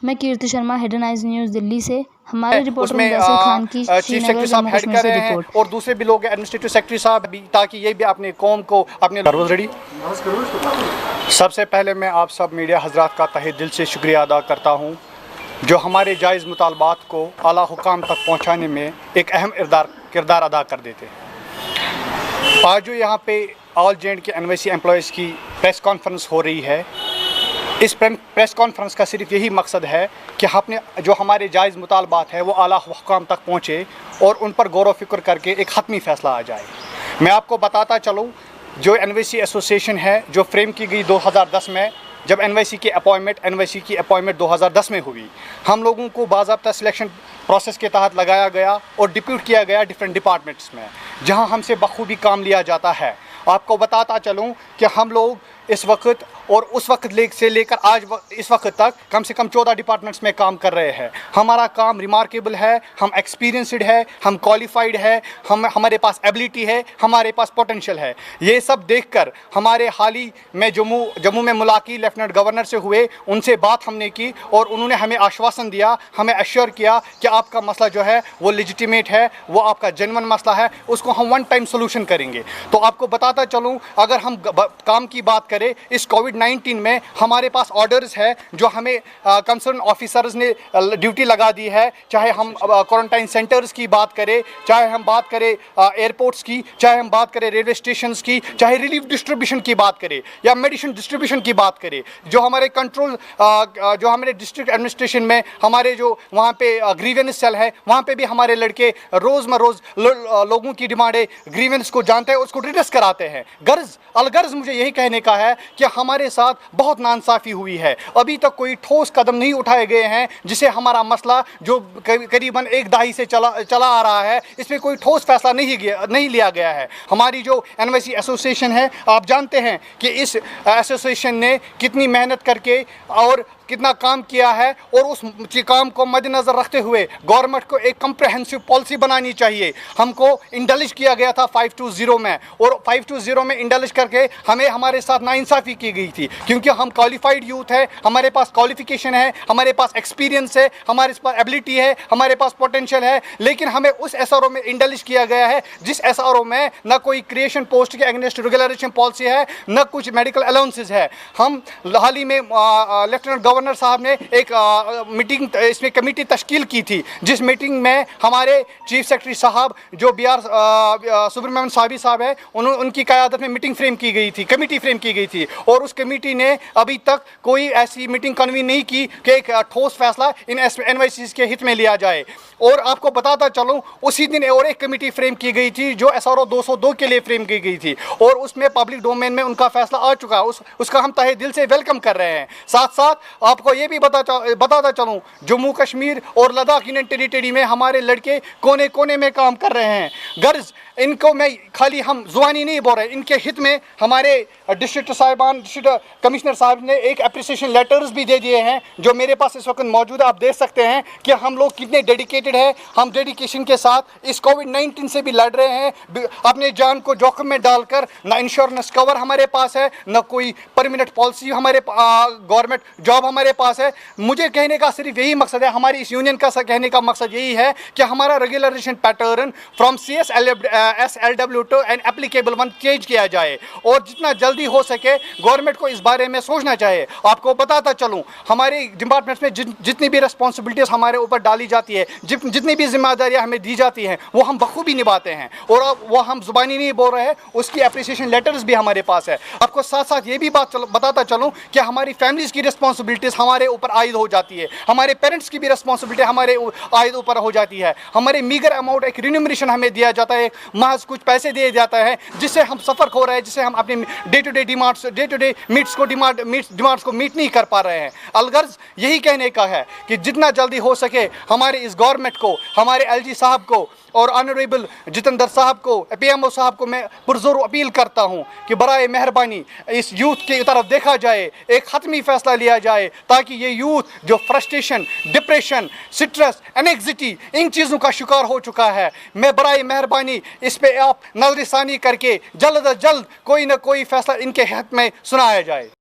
میں Kirti Sharma, hidden eyes news Delhi سے. ہمارے رپورٹر مدثر خان کی چیف سیکرٹری صاحب ہیڈ کر رہے ہیں اور دوسرے بھی لوگ ایڈمنسٹریٹو سیکرٹری صاحب بھی، تاکہ یہ بھی اپنے قوم کو اپنے ریڈی. سب سے پہلے میں آپ سب میڈیا حضرات کا تہہ دل سے شکریہ ادا کرتا ہوں جو ہمارے جائز مطالبات کو اعلیٰ حکام تک پہنچانے میں ایک اہم کردار ادا کر دیتے ہیں. آج جو یہاں پہ آل جے اینڈ کے NYC امپلائیز کی پریس کانفرنس ہو رہی ہے، اس پریس کانفرنس کا صرف یہی مقصد ہے کہ جو ہمارے جائز مطالبات ہیں وہ اعلیٰ حکام تک پہنچے اور ان پر غور و فکر کر کے ایک حتمی فیصلہ آ جائے. میں آپ کو بتاتا چلوں، جو NYC ایسوسیشن ہے جو فریم کی گئی 2010 میں، جب NYC کی اپوائنٹمنٹ 2010 میں ہوئی، ہم لوگوں کو باضابطہ سلیکشن پروسیس کے تحت لگایا گیا اور ڈپیوٹ کیا گیا ڈفرینٹ ڈپارٹمنٹس میں، جہاں ہم سے بخوبی کام لیا جاتا ہے. آپ کو بتاتا چلوں کہ ہم لوگ اس وقت اور اس وقت سے لے کر آج اس وقت تک کم سے کم 14 ڈپارٹمنٹس میں کام کر رہے ہیں. ہمارا کام ریمارکیبل ہے، ہم ایکسپیرینسڈ ہے، ہم کوالیفائڈ ہے، ہمارے پاس ایبلٹی ہے، ہمارے پاس پوٹینشیل ہے. یہ سب دیکھ کر ہمارے حال ہی میں جموں میں ملاقات لیفٹیننٹ گورنر سے ہوئے، ان سے بات ہم نے کی اور انہوں نے ہمیں آشواسن دیا، ہمیں ایشور کیا کہ آپ کا مسئلہ جو ہے وہ لیجیٹیمیٹ ہے، وہ آپ کا جینون مسئلہ ہے، اس کو ہم ون ٹائم سولوشن کریں گے. تو آپ کو بتاتا چلوں، اگر ہم کام کی بات کریں، اس کووڈ-19 میں ہمارے پاس آرڈرز ہے جو ہمیں کنسرن آفیسرز نے ڈیوٹی لگا دی ہے، چاہے ہم کوارنٹائن سینٹرز کی بات کریں، چاہے ہم بات کریں ایئرپورٹس کی، چاہے ہم بات کریں ریلوے اسٹیشنز کی، چاہے ریلیف ڈسٹریبیوشن کی بات کریں یا میڈیسن ڈسٹریبیوشن کی بات کریں. جو ہمارے کنٹرول جو ہمارے ڈسٹرکٹ ایڈمنسٹریشن میں ہمارے جو وہاں پہ گریونس سیل ہے، وہاں پہ بھی ہمارے لڑکے روز لوگوں کی ڈیمانڈیں گریونس کو جانتے ہیں، اس کو ریڈریس کراتے ہیں. الغرض مجھے یہی کہنے کا ہے کہ ہمارے ساتھ بہت ناانصافی ہوئی ہے. ابھی تک کوئی ٹھوس قدم نہیں اٹھائے گئے ہیں جسے ہمارا مسئلہ جو قریباً ایک دہائی سے چلا آ رہا ہے، اس میں کوئی ٹھوس فیصلہ نہیں لیا گیا ہے. ہماری جو NYC ایسوسیشن ہے، آپ جانتے ہیں کہ اس ایسوسیشن نے کتنی محنت کر کے اور کتنا کام کیا ہے، اور اس کام کو مد نظر رکھتے ہوئے گورنمنٹ کو ایک کمپریہنسو پالیسی بنانی چاہیے. ہم کو انڈلج کیا گیا تھا 520 میں، اور 520 میں انڈلج کر کے ہمارے ساتھ ناانصافی کی گئی تھی، کیونکہ ہم کوالیفائڈ یوتھ ہے، ہمارے پاس کوالیفیکیشن ہے، ہمارے پاس ایکسپیرینس ہے، ہمارے پاس ایبلٹی ہے، ہمارے پاس پوٹینشیل ہے، لیکن ہمیں اس SRO میں انڈلج کیا گیا ہے جس SRO میں نہ کوئی کریشن پوسٹ کے اگینسٹ ریگولیشن پالیسی ہے، نہ کچھ میڈیکل الاؤنسز ہے. ہم حال ہی میں لیفٹیننٹ گورنر صاحب نے ایک میٹنگ، اس میں کمیٹی تشکیل کی تھی، جس میٹنگ میں ہمارے چیف سیکرٹری صاحب جو BR سبرمنیم صاحب ہے، ان کی قیادت میں میٹنگ فریم کی گئی تھی، کمیٹی فریم کی گئی تھی، اور اس کمیٹی نے ابھی تک کوئی ایسی میٹنگ کنوین نہیں کی کہ ایک ٹھوس فیصلہ ان NYCs کے ہت میں لیا جائے. اور آپ کو بتاتا چلوں، اسی دن اور ایک کمیٹی فریم کی گئی تھی جو SRO 202 کے لیے فریم کی گئی تھی، اور اس میں پبلک ڈومین میں ان کا فیصلہ آ چکا ہے. اس کا ہم تہہ دل سے ویلکم کر رہے ہیں. ساتھ ساتھ آپ کو یہ بھی بتاتا چلوں، جموں کشمیر اور لداخ یونین ٹیریٹری میں ہمارے لڑکے کونے کونے میں کام کر رہے ہیں. غرض ان کو میں خالی ہم زبانی نہیں بول رہے، ان کے ہت میں ہمارے ڈسٹرکٹ کمشنر صاحب نے ایک اپریسیشن لیٹرز بھی دے دیے ہیں جو میرے پاس اس وقت موجود ہے. آپ دیکھ سکتے ہیں کہ ہم لوگ کتنے ڈیڈیکیٹڈ ہیں. ہم ڈیڈیکیشن کے ساتھ اس کووڈ-19 سے بھی لڑ رہے ہیں، اپنے جان کو جوخم میں ڈال کر. نہ انشورنس کور ہمارے پاس ہے، نہ کوئی پرماننٹ پالیسی ہمارے گورنمنٹ جاب ہمارے پاس ہے. مجھے کہنے کا صرف یہی مقصد ہے، ہماری اس یونین کا کہنے کا مقصد یہی ہے کہ ہمارا regulation pattern from CSLW to an applicable one change کیا جائے، اور جتنا جلدی ہو سکے گورنمنٹ کو اس بارے میں سوچنا چاہیے. آپ کو بتاتا چلوں، ہمارے ڈپارٹمنٹس میں جتنی بھی رسپانسبلٹیز ہمارے اوپر ڈالی جاتی ہے، جتنی بھی ذمہ داریاں ہمیں دی جاتی ہیں، وہ ہم بخوبی نبھاتے ہیں، اور وہ ہم زبانی نہیں بول رہے ہیں. اس کی اپریسیشن لیٹرز بھی ہمارے پاس ہے. آپ کو ساتھ ساتھ یہ بھی بات بتاتا چلوں کہ ہماری فیملیز کی رسپانسبلٹیز ہمارے اوپر عائد ہو جاتی ہے، ہمارے پیرنٹس کی بھی رسپانسبلٹی ہمارے عائد اوپر ہو جاتی ہے. ہمارے میگر اماؤنٹ ایک رینیومریشن ہمیں دیا جاتا ہے، محض کچھ پیسے دیے جاتا ہے، جس سے ہم سفر کھو رہے ہیں، جس سے ہم اپنے ڈے ٹو ڈے ڈیمانڈس کو میٹ نہیں کر پا رہے ہیں. الغرض یہی کہنے کا ہے کہ جتنا جلدی ہو سکے ہمارے اس گورنمنٹ کو، ہمارے LG صاحب کو اور آنریبل جتندر صاحب کو، PMO صاحب کو میں پرزور اپیل کرتا ہوں کہ برائے مہربانی اس یوتھ کی طرف دیکھا جائے، ایک حتمی فیصلہ لیا جائے، تاکہ یہ یوتھ جو فرسٹریشن، ڈپریشن، سٹریس، انیگزٹی ان چیزوں کا شکار ہو چکا ہے، میں برائے مہربانی اس پہ آپ نظر ثانی کر کے جلد از جلد کوئی نہ کوئی فیصلہ ان کے حق میں سنایا جائے.